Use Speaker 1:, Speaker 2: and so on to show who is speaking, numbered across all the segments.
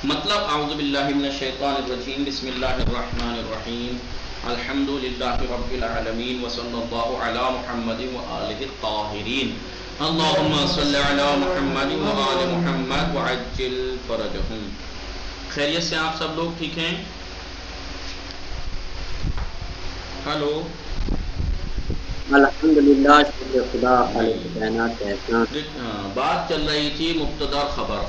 Speaker 1: مطلب اعوذ باللہ من الشیطان الرجیم بسم اللہ الرحمن الرحیم الحمد للہ رب العالمین وصلی اللہ علی محمد وآلہ الطاہرین اللہم صلی علی محمد وآل محمد وعجل فرجہم۔ خیریت سے آپ سب لوگ ٹھیک ہیں؟ ہلو،
Speaker 2: الحمدللہ، شکر خدا خالق کائنات کا۔
Speaker 1: بات چل رہی تھی مبتدا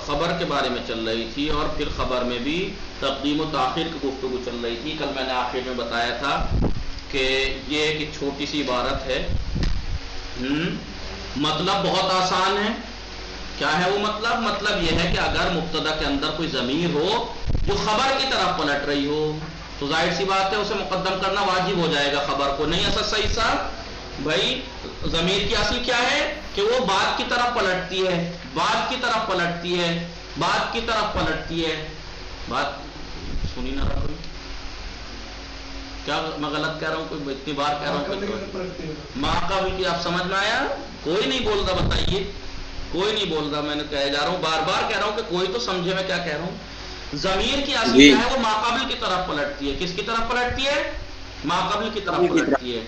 Speaker 1: خبر کے بارے میں چل رہی تھی، اور پھر خبر میں بھی تقدیم و تاخیر کی گفتگو چل رہی تھی۔ کل میں نے آخر میں بتایا تھا کہ یہ ایک چھوٹی سی عبارت ہے، مطلب بہت آسان ہے۔ کیا ہے وہ مطلب؟ مطلب یہ ہے کہ اگر مبتدا کے اندر کوئی ضمیر ہو جو خبر کی طرف پلٹ رہی ہو تو ظاہر سی بات ہے اسے مقدم کرنا واجب ہو جائے گا خبر کو۔ نہیں ایسا صحیح صاحب؟ بھائی ضمیر کی اصل کیا ہے کہ وہ بات کی طرف پلٹتی ہے، بات کی طرف پلٹتی ہے، بات کی طرف پلٹتی ہے۔ بات سنی نہ رہا کوئی؟ کیا میں غلط کہہ رہا ہوں؟ کوئی اتنی بار کہہ رہا ہوں ماں کا بھی آپ سمجھ میں آیا؟ کوئی نہیں بول رہا، بتائیے، کوئی نہیں بول رہا۔ میں نے کہہ جا رہا ہوں، بار بار کہہ رہا ہوں کہ کوئی تو سمجھے میں کیا کہہ رہا ہوں۔ ضمیر کی اصل کیا ہے؟ وہ ماقبل کی طرف پلٹتی ہے۔ کس کی طرف پلٹتی ہے؟ ماقبل کی طرف پلٹتی ہے۔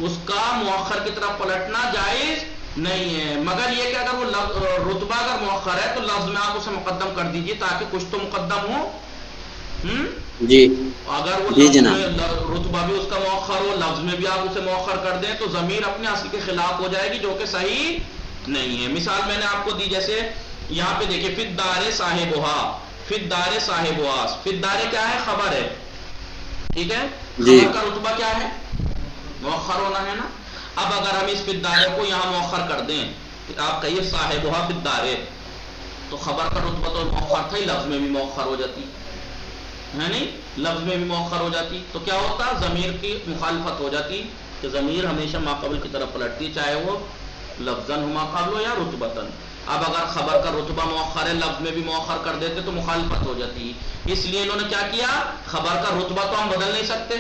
Speaker 1: اس کا مؤخر کی طرف پلٹنا جائز نہیں ہے، مگر یہ کہ اگر وہ رتبہ اگر مؤخر ہے تو لفظ میں آپ اسے مقدم کر دیجئے تاکہ کچھ تو مقدم ہو۔
Speaker 2: جی
Speaker 1: اگر وہ
Speaker 2: جی
Speaker 1: لفظ
Speaker 2: جناب،
Speaker 1: میں رتبہ بھی اس کا مؤخر ہو، لفظ میں بھی آپ اسے مؤخر کر دیں تو ضمیر اپنے اصل کے خلاف ہو جائے گی، جو کہ صحیح نہیں ہے۔ مثال میں نے آپ کو دی، جیسے یہاں پہ دیکھیں فی الدار صاحبہا، فی الدار صاحبہا، فی الدار کیا ہے؟ خبر ہے، ٹھیک ہے؟ خبر کا رتبہ کیا ہے؟ مؤخر ہونا ہے نا۔ اب اگر ہم اس فی الدار کو یہاں مؤخر کر دیں، آپ کہیے صاحبہا فی الدار، تو خبر کا رتبہ تو مؤخر تھا ہی، لفظ میں بھی مؤخر ہو جاتی ہے، نہیں؟ لفظ میں بھی مؤخر ہو جاتی تو کیا ہوتا؟ ضمیر کی مخالفت ہو جاتی کہ ضمیر ہمیشہ ماقبل کی طرف پلٹتی، چاہے وہ لفظاً ہو ماقبل ہو یا رتبتاً۔ اب اگر خبر کا رتبہ مؤخر ہے، لفظ میں بھی مؤخر کر دیتے تو مخالفت ہو جاتی۔ اس لیے انہوں نے کیا کیا؟ خبر کا رتبہ تو ہم بدل نہیں سکتے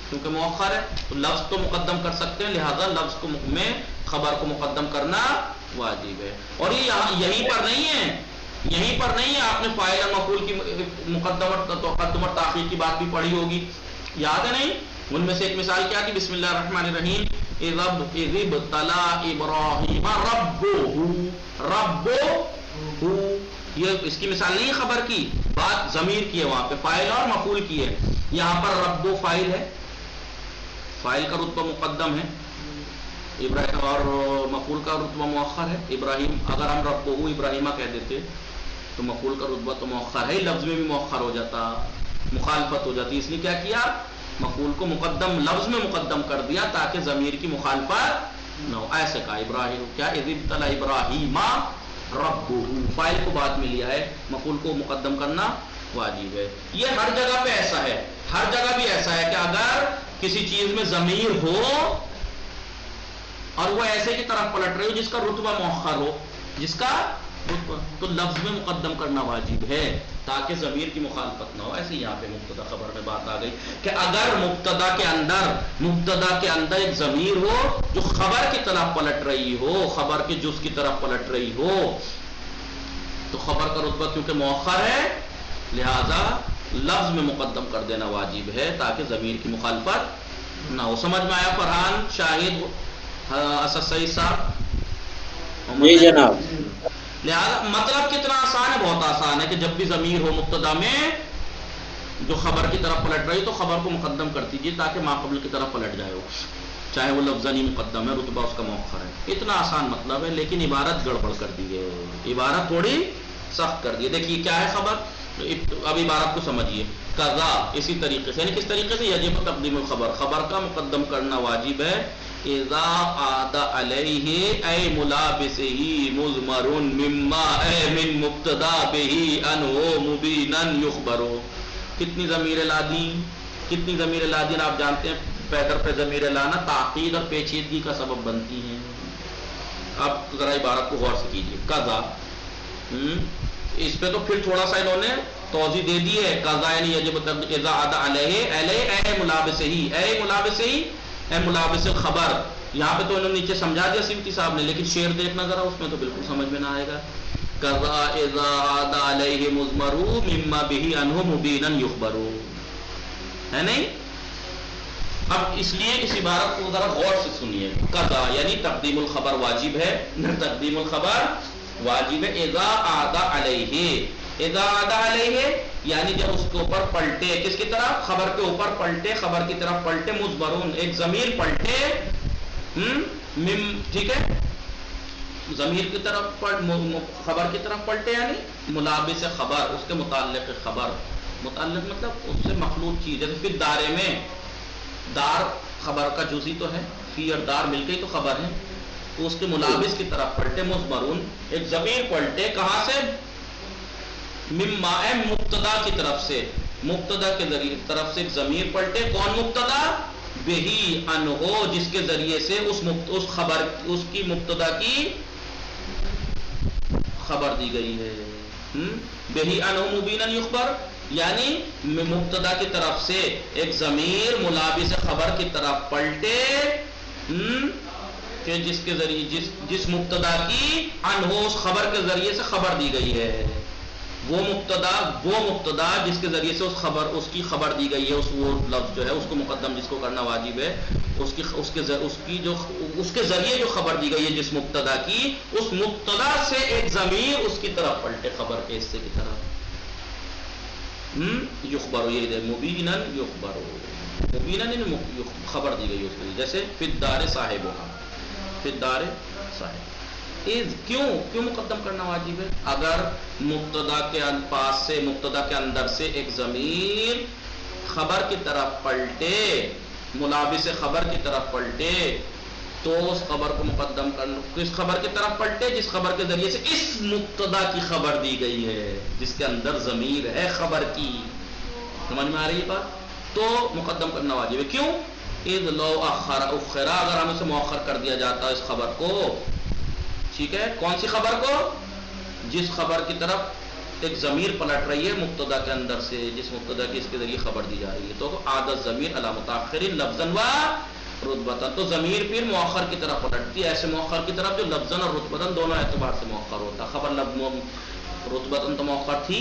Speaker 1: کیونکہ مؤخر ہے، تو لفظ تو مقدم کر سکتے ہیں، لہذا لفظ کو میں خبر کو مقدم کرنا واجب ہے۔ اور یہ یہیں پر نہیں ہے، یہیں پر نہیں ہے، آپ نے فاعل اور مفعول کی مقدم اور تاخیر کی بات بھی پڑھی ہوگی، یاد ہے نہیں؟ ان میں سے ایک مثال کیا تھی؟ بسم اللہ الرحمن الرحیم، اذ ابتلی ابراہیم ربہ، یہ اس کی مثال نہیں ہے خبر کی، بات ضمیر کی ہے، وہاں پہ فاعل اور مفعول کی ہے۔ یہاں پر رب فاعل ہے، فاعل کا رتبہ مقدم ہے، ابراہیم اور مفعول کا رتبہ مؤخر ہے۔ ابراہیم اگر ہم ربہ ابراہیمہ کہہ دیتے تو مفعول کا رتبہ تو مؤخر ہے، لفظ میں بھی مؤخر ہو جاتا، مخالفت ہو جاتی۔ اس لیے کیا کیا؟ مفعول کو مقدم لفظ میں مقدم کر دیا تاکہ ضمیر کی مخالفت نہ ہو۔ ایسے کہا ابراہیم کیا؟ اذ ابتلی ابراہیم ربہ، فاعل کو بعد میں لیا ہے، مفعول کو مقدم کرنا واجب ہے۔ یہ ہر جگہ پہ ایسا ہے، ہر جگہ بھی ایسا ہے کہ اگر کسی چیز میں ضمیر ہو اور وہ ایسے کی طرف پلٹ رہی ہو جس کا رتبہ مؤخر ہو، جس کا رتبہ، تو لفظ میں مقدم کرنا واجب ہے تاکہ ضمیر کی مخالفت نہ ہو۔ ایسے یہاں پہ مبتدا خبر میں بات آ گئی کہ اگر مبتدا کے اندر ایک ضمیر ہو جو خبر کی طرف پلٹ رہی ہو، خبر کے جز کی طرف پلٹ رہی ہو، تو خبر کا رتبہ کیونکہ مؤخر ہے لہذا لفظ میں مقدم کر دینا واجب ہے تاکہ ضمیر کی مخالفت نہ ہو۔ سمجھ میں آیا فرحان، شاہد، اسد سعید صاحب؟
Speaker 2: جی جناب۔
Speaker 1: لہذا مطلب کتنا آسان ہے؟ بہت آسان ہے کہ جب بھی ضمیر ہو مبتدا میں جو خبر کی طرف پلٹ رہی تو خبر کو مقدم کر دیجیے تاکہ ماقبل کی طرف پلٹ جائے ہو، چاہے وہ لفظاً ہی مقدم ہے، رتبہ اس کا مؤخر ہے۔ اتنا آسان مطلب ہے، لیکن عبارت گڑبڑ کر دی ہے، عبارت تھوڑی سخت کر دی ہے۔ دیکھیے کیا ہے خبر، اب عبارت کو سمجھیے۔ قضا اسی طریقے سے، یعنی کس طریقے سے؟ یجب تقدیم الخبر، خبر کا مقدم کرنا واجب ہے۔ اذا عاد علیہ اے ملابسہ مضمر مما اے من مبتدا بہ انہ مبینا یخبر۔ کتنی ضمیر لا دی؟ کتنی ضمیر لا دی؟ آپ جانتے ہیں پیدر پہ ضمیر لانا تعقید اور پیچیدگی کا سبب بنتی ہیں۔ اب ذرا عبارت کو غور سے کیجیے۔ قضا، اس پہ تو پھر تھوڑا سا انہوں نے توضیح دے دی ہے۔ قضا یعنی یجب اذا عاد علیہ اے ملابسہ، اے ملابسہ، اے ملابس الخبر۔ یہاں پہ تو انہوں نے نیچے سمجھا دیا سیوطی صاحب نے، لیکن شعر دیکھنا ذرا، اس میں تو بالکل سمجھ میں نہ آئے گا۔ کذا اذا عاد علیہ مضمرو مما به عنہ مبینا یخبرو، ہے نہیں؟ اب اس لیے اس عبارت کو ذرا غور سے سنیے. قضا یعنی تقدیم الخبر واجب ہے، تقدیم الخبر واجب ہے. اذا عاد علیہ، اذا عاد علیہ یعنی جب اس کے اوپر پلٹے، کس کی طرف؟ خبر کے اوپر پلٹے، خبر کی طرف پلٹے. مضمرون ایک ضمیر پلٹے، ٹھیک ہے، ضمیر کی طرف خبر کی طرف پلٹے یعنی ملابس خبر، اس کے متعلق خبر. متعلق مطلب اس سے مخلوط چیز. جیسے پھر دارے میں، دار خبر کا جزئی تو ہے، فی اور دار مل کے تو خبر ہے، تو اس کے ملابس کی طرف پلٹے. مضمرون ایک ضمیر پلٹے، کہاں سے؟ مما مبتدا کی طرف سے، مبتدا کے ذریعے طرف سے ایک ضمیر پلٹے. کون مبتدا؟ بہی انہو، جس کے ذریعے سے اس خبر، اس کی مبتدا کی خبر دی گئی ہے. بہی انہو مبینا یخبر یعنی مبتدا کی طرف سے ایک ضمیر ملابس خبر کی طرف پلٹے کہ جس کے ذریعے جس مبتدا کی انہو اس خبر کے ذریعے سے خبر دی گئی ہے. وہ مبتدا جس کے ذریعے سے اس کی خبر دی گئی ہے، وہ لفظ جو ہے اس کو مقدم جس کو کرنا واجب ہے، اس کے ذریعے جو خبر دی گئی ہے جس مبتدا کی، اس مبتدا سے ایک ضمیر اس کی طرف پلٹے، خبر کے حصے کی طرف. یخبر، یہ مبینا یخبر، مبینا خبر دی گئی اس کے لیے. جیسے فی الدار صاحبھا، فی الدار صاحب. کیوں مقدم کرنا واجب ہے؟ اگر مبتدا کے پاس سے، مبتدا کے اندر سے ایک ضمیر خبر کی طرف پلٹے، ملابس خبر کی طرف پلٹے، تو اس خبر کو مقدم کرنا. کس خبر کی طرف پلٹے؟ جس خبر کے ذریعے سے اس مبتدا کی خبر دی گئی ہے، جس کے اندر ضمیر ہے خبر کی. سمجھ میں آ رہی ہے بات؟ تو مقدم کرنا واجب ہے. کیوں؟ اذ لو اخرا، اگر ہم اسے مؤخر کر دیا جاتا ہے اس خبر کو، ٹھیک ہے، کون سی خبر کو؟ جس خبر کی طرف ایک ضمیر پلٹ رہی ہے مبتدا کے اندر سے، جس مبتدا کی اس کے ذریعے خبر دی جا رہی ہے. تو عادت ضمیر علی متاخر لفظا و رتبتا، تو ضمیر پھر مؤخر کی طرف پلٹتی ہے، ایسے مؤخر کی طرف جو لفظا اور رتبتا دونوں اعتبار سے مؤخر ہوتا. خبر رتبتا تو مؤخر تھی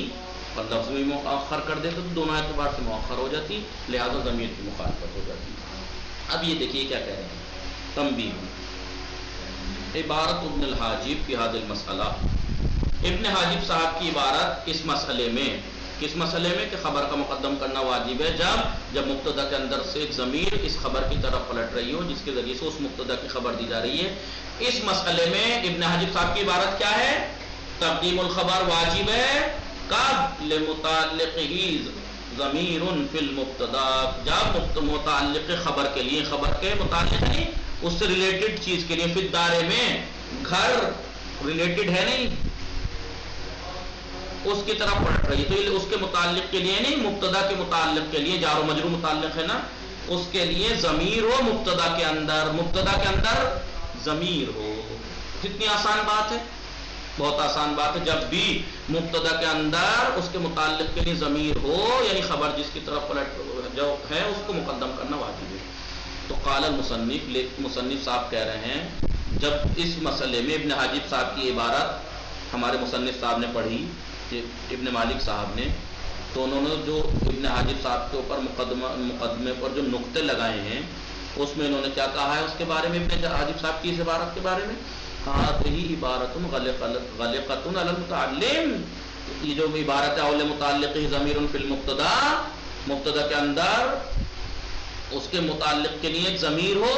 Speaker 1: اور لفظ بھی مؤخر کر دیتے تو دونوں اعتبار سے مؤخر ہو جاتی، لہذا ضمیر کی مخالفت ہو جاتی. اب یہ دیکھیے کیا کہہ رہے ہیں. تنبیہ، عبارت ابن الحاجب فی هذا المسئلہ. ابن حاجب صاحب کی عبارت اس مسئلے میں، کس مسئلے میں؟ کہ خبر کا مقدم کرنا واجب ہے جب مبتدا کے اندر سے ایک ضمیر اس خبر کی طرف پلٹ رہی ہو جس کے ذریعے سے اس مبتدا کی خبر دی جا رہی ہے. اس مسئلے میں ابن حاجب صاحب کی عبارت کیا ہے؟ تقدیم الخبر واجب ہے کب؟ لمتعلقہ ضمیر فی المبتدا، جب متعلق خبر کے لیے، خبر کے متعلق نہیں، اس سے ریلیٹڈ چیز کے لیے، فی الدار میں، گھر ریلیٹڈ ہے نہیں، اس کی طرف پلٹ رہی ہے، تو اس کے متعلق کے لیے نہیں، مبتدا کے متعلق کے لیے، جار و مجرور متعلق ہے نا، اس کے لیے ضمیر ہو مبتدا کے اندر، مبتدا کے اندر ضمیر ہو. کتنی آسان بات ہے، بہت آسان بات ہے. جب بھی مبتدا کے اندر اس کے متعلق کے لیے ضمیر ہو، یعنی خبر جس کی طرف پلٹ جو ہے اس کو مقدم کرنا واجب ہے. تو قال المصنف، مصنف صاحب کہہ رہے ہیں جب اس مسئلے میں ابن حاجب صاحب کی عبارت ہمارے مصنف صاحب نے پڑھی، ابن مالک صاحب نے، تو انہوں نے جو ابن حاجب صاحب کے اوپر مقدمے پر جو نقطے لگائے ہیں اس میں انہوں نے کیا کہا ہے اس کے بارے میں، ابن حاجب صاحب کی اس عبارت کے بارے میں؟ ہذہ عبارت غلقۃ علی المتعلم، یہ جو عبارت ہے اول متعلق ضمیر فی المبتدا، مبتدا کے اندر اس کے متعلق کے لیے ایک ضمیر ہو،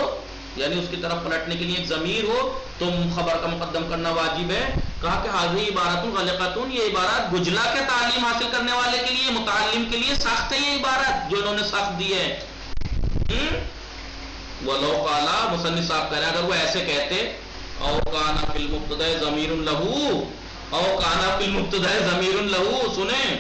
Speaker 1: یعنی اس کی طرف پلٹنے کے لیے ایک ضمیر ہو تو خبر کا مقدم کرنا واجب ہے. کہا کہ حاضر عبارت غلقۃ، یہ عبارت گجلا کے تعلیم حاصل کرنے والے کے لیے، متعلم کے لیے سخت ہے یہ عبارت جو انہوں نے سخت دی ہے. ولو قال، مصنف صاحب کہہ رہے ہیں اگر وہ ایسے کہتے او کان فی المبتدا ضمیر لہ، او کان فی المبتدا ضمیر لہ، سنیں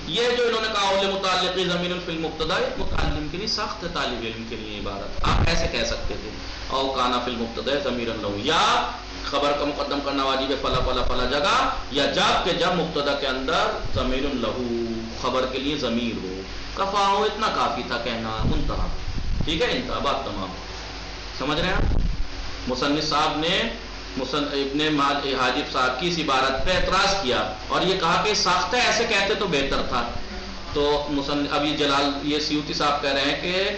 Speaker 1: یہ جو انہوں نے کہا اول متعلق ضمیر فی المبتدا، متعلم کے لیے سخت ہے، طالب علم کے لیے عبارت. آپ ایسے کہہ سکتے تھے او کان فی المبتدا ضمیر لہ، یا خبر کا مقدم کرنا واجب ہے فلا فلا فلا جگہ، یا جب مبتدا کے اندر ضمیر لہ، خبر کے لیے ضمیر ہو. کفا ہو، اتنا کافی تھا کہنا، منتہا. ٹھیک ہے، انتہا، بات تمام. سمجھ رہے ہیں؟ مصنف صاحب نے ابن حاجب صاحب کی اس عبارت پہ اعتراض کیا اور یہ کہا کہ سخت ہے، ایسے کہتے تو بہتر تھا. تو اب یہ سیوطی صاحب کہہ رہے ہیں کہ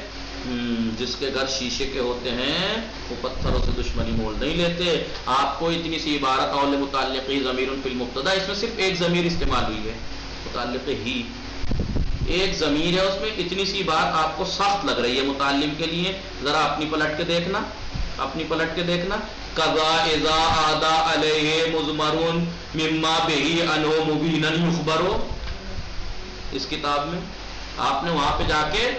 Speaker 1: جس کے گھر شیشے کے ہوتے ہیں وہ پتھروں سے دشمنی مول نہیں لیتے. آپ کو اتنی سی عبارت اول متعلق ضمیر فی المبتدا، اس میں صرف ایک ضمیر استعمال ہوئی ہے، متعلق ہی ایک ضمیر ہے اس میں. اتنی سی بات آپ کو سخت لگ رہی ہے متعلم کے لیے، ذرا اپنی پلٹ کے دیکھنا. قضا اذا عادا علیہ مضمر مما بہی انہ مبینا یخبر، اس کتاب میں آپ نے وہاں پہ جا کے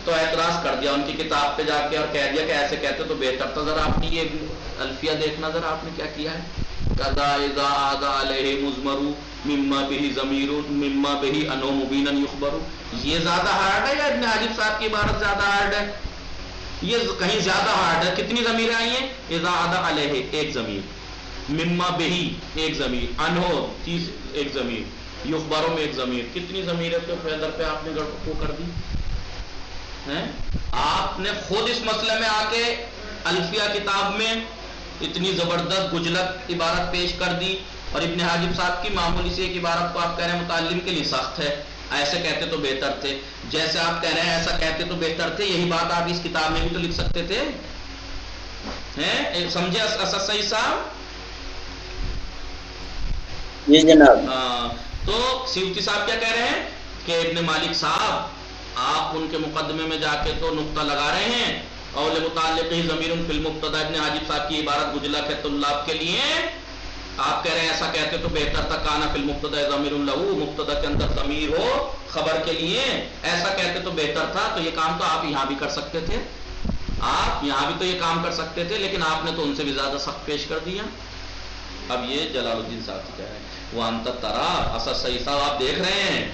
Speaker 1: تو اعتراض کر دیا ان کی کتاب پہ جا کے اور کہہ دیا کہ ایسے کہتے تو بہتر تھا. ذرا آپ نے یہ الفیہ دیکھنا، ذرا آپ نے کیا کیا ہے. قضا اذا عادا علیہ مضمر مما بہی ضمیر مما بہی انہ مبینا یخبر، یہ زیادہ ہارڈ ہے یا ابن حاجب صاحب کی عبارت زیادہ ہارڈ ہے؟ یہ کہیں زیادہ ہارڈ ہے. کتنی ضمیریں آئی ہیں؟ اذا عادا علیہ ایک ضمیر، مما بہی ایک ضمیر، انہ ایک ضمیر، یخبروں میں ایک ضمیر. کتنی ضمیریں تو فیدر پہ آپ نے گڑ کر دی ہیں. آپ نے خود اس مسئلے میں آ کے الفیہ کتاب میں اتنی زبردست گجلت عبارت پیش کر دی اور ابن حاجب صاحب کی معمولی سے ایک عبارت کو آپ کہہ رہے ہیں متعلم کے لیے سخت ہے، ایسے کہتے تو بہتر تھے. جیسے آپ کہہ رہے ہیں ایسا کہتے تو بہتر تھے، یہی بات آپ اس کتاب میں بھی تو لکھ سکتے تھے. سمجھے اسد سعید صاحب؟
Speaker 2: جی جناب.
Speaker 1: ہاں. تو سیوطی صاحب کیا کہہ رہے ہیں کہ ابن مالک صاحب آپ ان کے مقدمے میں جا کے تو نقطہ لگا رہے ہیں، اول متعلق ضمیر فی المبتدا. ابن حاجب صاحب کی عبارت گجلت ہے طلاب کے لیے. آپ کہہ رہے ہیں ایسا کہتے تو بہتر تھا، کانا فی المبتدا ضمیر لہو، مبتدا کے اندر ضمیر ہو خبر کے لیے، ایسا کہتے تو بہتر تھا. تو یہ کام تو آپ یہاں بھی کر سکتے تھے، آپ یہاں بھی تو یہ کام کر سکتے تھے، لیکن آپ نے تو ان سے بھی زیادہ سخت پیش کر دیا. اب یہ جلال الدین صاحب کہہ رہے ہیں وہ انت ترا اسد سعید صاحب آپ دیکھ رہے ہیں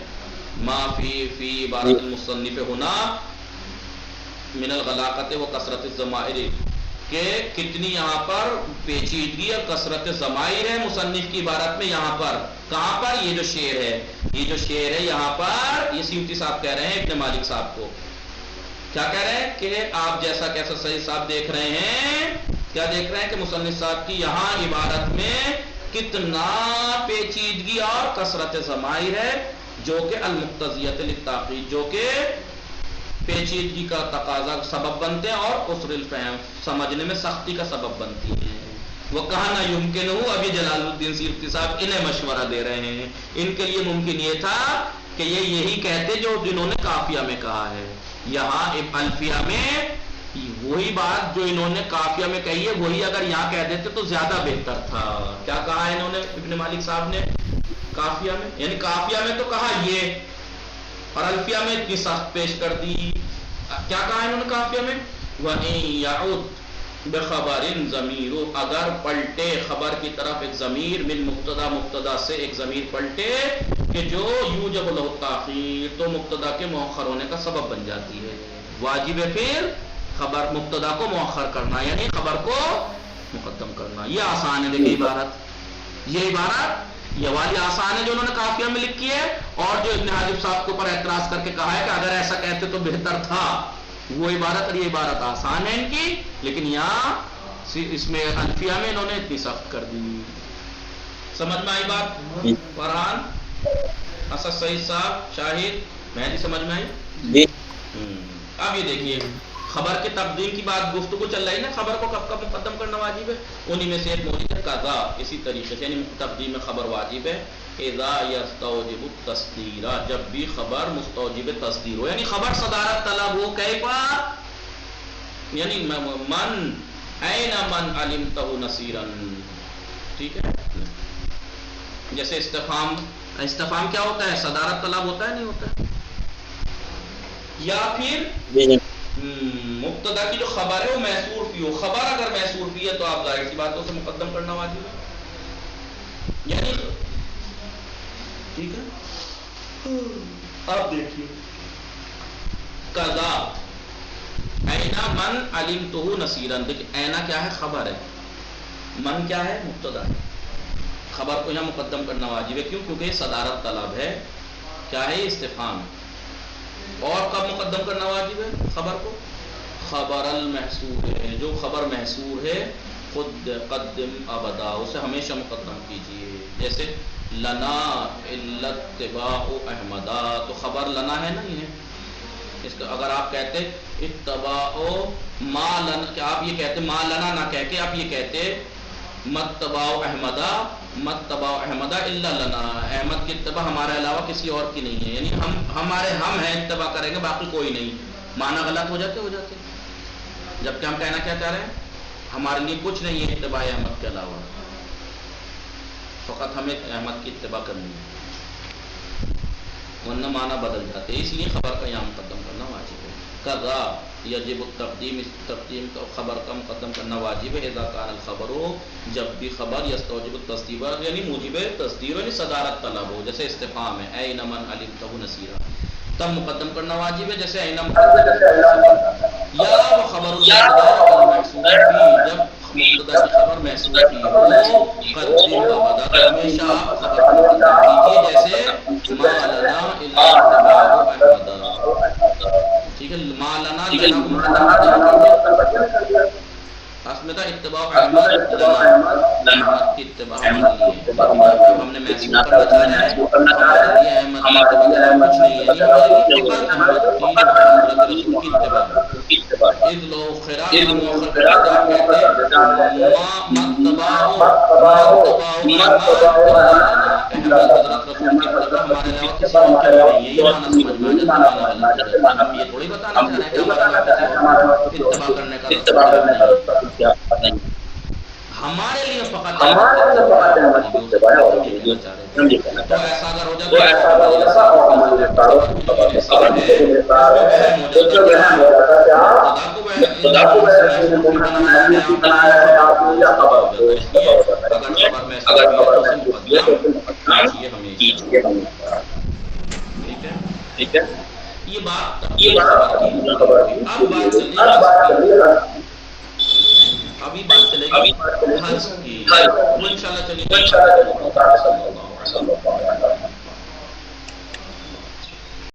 Speaker 1: ما فی عبارت المصنف ہونا من الغلاقت و کثرت الضمائر، کہ کتنی یہاں پر پیچیدگی اور کثرت ضمائر ہے مصنف کی عبارت میں. یہاں پر کہاں پر؟ یہ جو شعر ہے یہاں پر یہ سیوطی صاحب کہہ رہے ہیں ابن مالک صاحب کو. کیا کہہ رہے ہیں کہ آپ جیسا کیسا سعید صاحب دیکھ رہے ہیں، کیا دیکھ رہے ہیں کہ مصنف صاحب کی یہاں عبارت میں کتنا پیچیدگی اور کثرت ضمائر ہے، جو کہ المقتضیت للتعقید، جو کہ پیچیدگی کا تقاضا سبب بنتے ہیں اور قصر الفہم سمجھنے میں سختی کا سبب بنتی ہیں. وہ کہا نہ یمکن ہو. ابھی جلال الدین سیوطی صاحب انہیں مشورہ دے رہے ہیں. ان کے لیے ممکن یہ تھا کہ یہ یہی کہتے جنہوں نے قافیہ میں کہا ہے. یہاں الفیہ میں وہی بات جو انہوں نے قافیہ میں کہی ہے وہی اگر یہاں کہہ دیتے تو زیادہ بہتر تھا. کیا کہا ہے انہوں نے ابن مالک صاحب نے قافیہ میں؟ یعنی قافیہ میں تو کہا یہ اور الفیہ میں اتنی سخت پیش کر دی. کیا کہا انہوں نے قافیہ میں؟ وَإِن يَعُدْ بِخَبَرٍ ضَمِيرُ، اگر پلٹے خبر کی طرف ایک ضمیر من مبتدا سے ایک ضمیر پلٹے کہ جو یوجب لہ التاخیر، تو مبتدا کے مؤخر ہونے کا سبب بن جاتی ہے. واجب ہے پھر خبر مبتدا کو مؤخر کرنا، یعنی خبر کو مقدم کرنا. یہ آسان ہے. دیکھیں عبارت، یہ عبارت یہ والی آسان ہے جو انہوں نے قافیہ میں لکھی ہے، اور جو ابن حاجب صاحب کے اوپر اعتراض کر کے کہا ہے کہ اگر ایسا کہتے تو بہتر تھا، وہ عبارت اور یہ عبارت آسان ہے ان کی، لیکن یہاں اس میں الفیہ میں انہوں نے اتنی سخت کر دی. سمجھ میں آئی بات؟ فرحان، اسد سعید صاحب، شاہد، مہدی، سمجھ میں آئی؟ اب یہ دیکھیے خبر کے تقدیم کی بات گفتگو چل رہی نا، خبر کو کب کب مقدم کرنا واجب ہے. انہی میں سے ایک موجود ہے قضا، اسی طریقے سے یعنی تقدیم میں خبر واجب ہے. اذا یستوجب التصدیر، جب بھی خبر مستوجب تصدیر ہو، یعنی خبر صدارت طلب ہو. کیفا، یعنی من این من علمتہ نصیرا. ٹھیک ہے، جیسے استفہام کیا ہوتا ہے؟ صدارت طلب ہوتا ہے نہیں ہوتا؟ یا پھر مبتدا کی جو خبر ہے وہ محصور فی ہو. خبر اگر محصور فی ہے تو آپ ظاہر سی باتوں سے مقدم کرنا واجب ہے. یعنی ٹھیک ہے. اب دیکھیے قضا اینا من علمتہ نصیرا. دیکھیے اینا کیا ہے؟ خبر ہے. من کیا ہے؟ مبتدا ہے. خبر کو یہاں مقدم کرنا واجب ہے. کیوں؟ کیونکہ یہ صدارت طلب ہے. کیا ہے؟ استفہام. اور کب مقدم کرنا واجب ہے خبر کو؟ خبر المحصور ہے، جو خبر محصور ہے خود قدم ابدا، اسے ہمیشہ مقدم کیجئے. جیسے لنا اتباع احمدا، تو خبر لنا ہے نا، یہ اس کا اگر آپ کہتے اتباع ما لنا، کہ آپ یہ کہتے ما لنا نہ کہہ کے آپ یہ کہتے متباع احمدا، متباع احمدا الا لنا، احمد کی اتباع ہمارے علاوہ کسی اور کی نہیں ہے، یعنی ہم ہیں اتباع کریں گے باقی کوئی نہیں. معنی غلط ہو جاتے جبکہ ہم کہنا کیا چاہ رہے ہیں، ہمارے لیے کچھ نہیں ہے اتباع احمد کے علاوہ، فقط ہمیں احمد کی اتباع کرنی ہے، ورنہ معنی بدل جاتے. اس لیے خبر کا یہاں مقدم کرنا واجب ہے. کذا یجب التقدیم، اس تقدیم کا خبر کا مقدم کرنا واجب ہے. اذا کان الخبر ہو، جب بھی خبر یستوجب التصدیق، یعنی موجب تصدیق، یعنی صدارت طلب ہو، جیسے استفہام ہے این من علمتہ نصیرا، تب مقدم کرنا واجب ہے. جیسے این یا وہ خبر المحسوس بھی، جب مبتدا کی خبر محسوس کی ہو، قدم ابدا، ہمیشہ آپ خبر کو مقدم کیجیے. جیسے ما لنا الا اتباع احمد، ٹھیک ہے، ما لنا لنا کو مقدم کر دیا، اصل میں تھا اتباع احمد لنا، احمد کی اتباع ہمارے لیے، لیکن ہم نے محسوس کرنا چاہ رہے ہیں ہمارے لیے احمد کی اتباع کے علاوہ کچھ نہیں ہے، یعنی ہمارے لیے فقط احمد کی حضرت رسول کی اتباع. اذ لو خراج ہم مؤخر کر کے آپ کہتے متباع احمد حضرت رسول کی اتباع ہمارے علاوہ کسی اور کی نہیں ہے، یہ معنی سمجھ میں آ جاتا، معنی غلط ہو جاتا. ہم یہ تھوڑی بتانا چاہ رہے ہیں کہ ہمارے علاوہ کسی اور اتباع کرنے کا رسول نہیں، ہمارے لیے فقط احمد کی اتباع ہے، ہم یہ کہنا چاہ رہے تھے. تو ایسا اگر ہو جاتا ہے خبر ہے اس میں بہم ہو جاتا کہ آپ خدا کو محسوس بنایا ہے آپ نے، یا خبر ہو جاتا ہے. اس لیے اگر خبر محسوس ہے تو اسے مقدم کیجیے ہمیشہ. ٹھیک ہے، یہ بات خبر کی. ابھی بات چلے گی حج کی، وہ انشاءاللہ چلے گی.